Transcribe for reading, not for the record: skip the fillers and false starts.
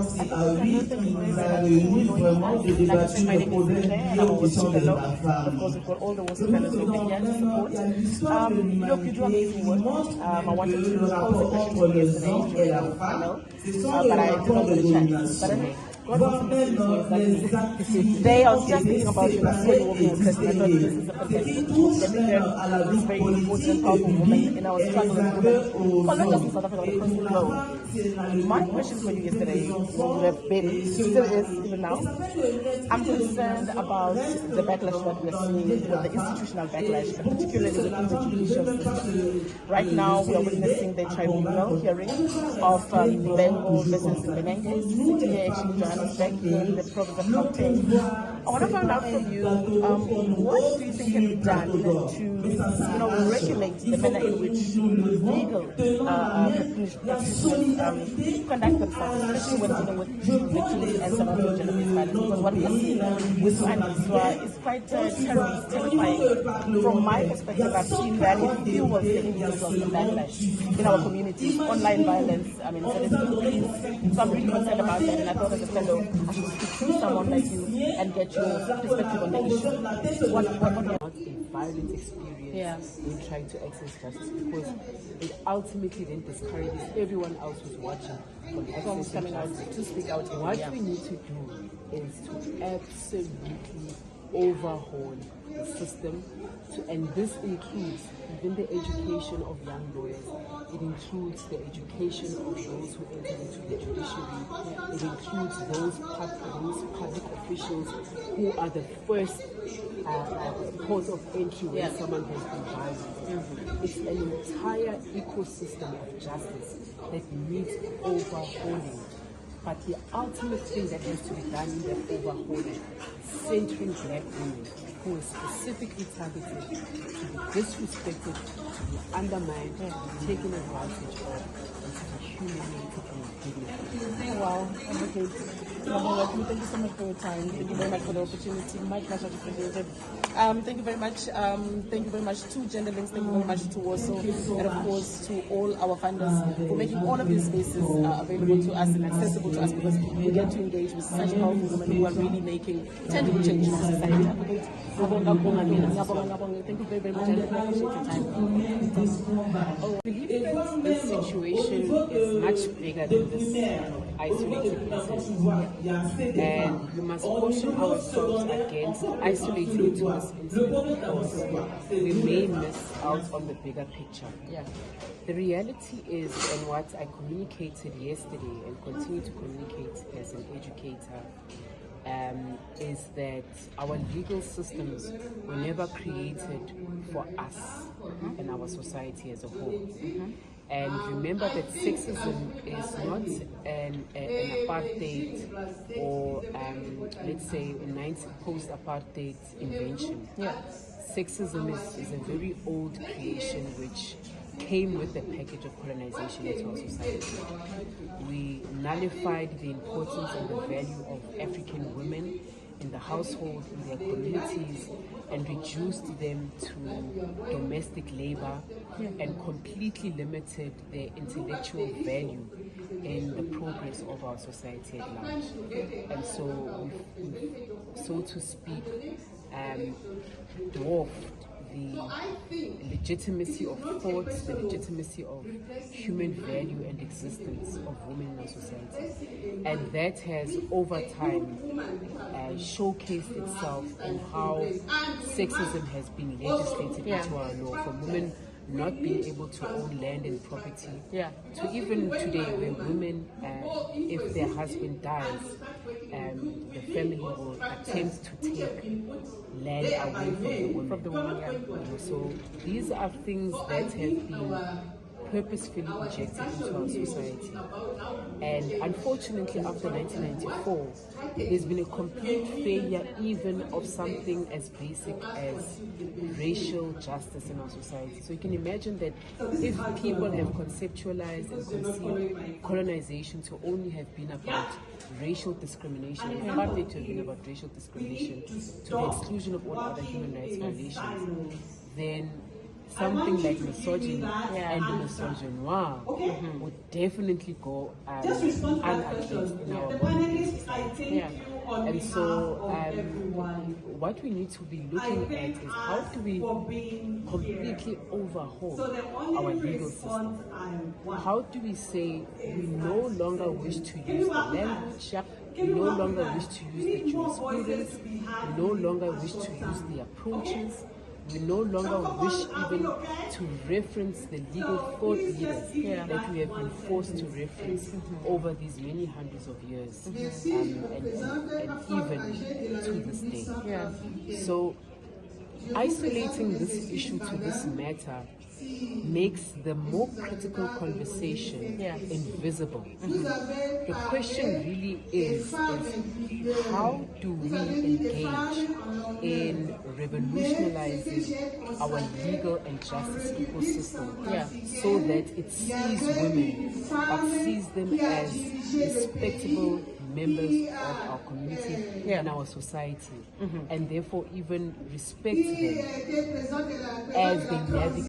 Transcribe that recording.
c'est à 8, on nous a réunis vraiment de débattre sur le problème lié aux questions de la femme. Donc, il y a l'histoire de l'humanité qui montre que le rapport entre les hommes et la femme, ce sont des rapports de domination. Voire même les activités qui étaient séparées et distinguées. Ce qui touche à la vie politique et publique et réservé aux hommes. My question for you yesterday would have been, still is even now, I'm concerned about the backlash that we're seeing with the institutional backlash, particularly within the judicial system. Right now, we are witnessing the tribunal hearing of Bengo versus Benengue, sitting here actually in Johannesburg, in the province of Gauteng. I want to find out from you, what do you think can be done to, regulate the manner in which legal practitioners conduct themselves, especially when dealing with victims and some of the gender-based violence? Because what we are seeing with Mandiswa is quite terrifying. From my perspective, I've seen very few of the individuals in backlash in our community. Online violence, it has increased. So I'm really concerned about that, and I thought as a fellow, I should speak to someone like you and get your perspective on the issue. What not a violent experience in trying to access justice, because it ultimately then discourages everyone else who's watching from accessing justice to speak out. What we need to do is to absolutely overhaul the system, and this includes even the education of young lawyers. It includes the education of those who enter into the judiciary. It includes those public officials who are the first port of entry when someone has been violent. It's an entire ecosystem of justice that needs overhauling. But the ultimate thing that has to be done in that overhauling, centering black women who are specifically targeted to be disrespected, to be undermined, to be taken advantage of, and to be humiliated and dignified. Wow, okay. Thank you so much for your time. Thank you very much for the opportunity. Much appreciated. Thank you very much. Thank you very much to Genderlinks. Thank you very much to Wosso, and of course to all our funders for making all of these spaces available to us and accessible to us, because we get to engage with such powerful women who are really making tangible change in society. Thank you very, very much. I appreciate your time. I believe that this situation is much bigger than this isolated incident, and we must caution ourselves against isolating it to this incident, because we may miss out on the bigger picture. The reality is, and what I communicated yesterday and continue to communicate as an educator, is that our legal systems were never created for us and our society as a whole. And remember that sexism is not an apartheid or, let's say, a post-apartheid invention. Sexism is a very old creation which came with the package of colonization into our society. We nullified the importance and the value of African women in the household, in their communities, and reduced them to domestic labor, and completely limited their intellectual value in the progress of our society at large. And so we've, so to speak, dwarfed the legitimacy of thoughts, the legitimacy of human value and existence of women in our society. And that has, over time, showcased itself in how sexism has been legislated into our law, from women not being able to own land and property, to even today where women, if their husband dies, the family will attempt to take land away from the woman. So these are things that have been purposefully injected into our society. And unfortunately, after 1994, there's been a complete failure even of something as basic as racial justice in our society. So you can imagine that if people have conceptualized and conceived colonization to only have been about racial discrimination, and apartheid to have been about racial discrimination to the exclusion of all other human rights violations, then something like misogyny and misogynoir would definitely go unaddressed in our Yeah. And so what we need to be looking at is how do we completely overhaul our legal system? How do we say we no longer wish to use the language, we no longer wish to use the jurisprudence, we no longer wish to use the approaches, we no longer wish even to reference the legal thought leaders that we have been forced to reference over these many hundreds of years, and even to this day. Yeah. So isolating this issue to this matter makes the more critical conversation invisible. The question really is how do we engage in revolutionizing our legal and justice ecosystem so that it sees women but sees them as respectable members of our community and our society, and therefore even respect them as they navigate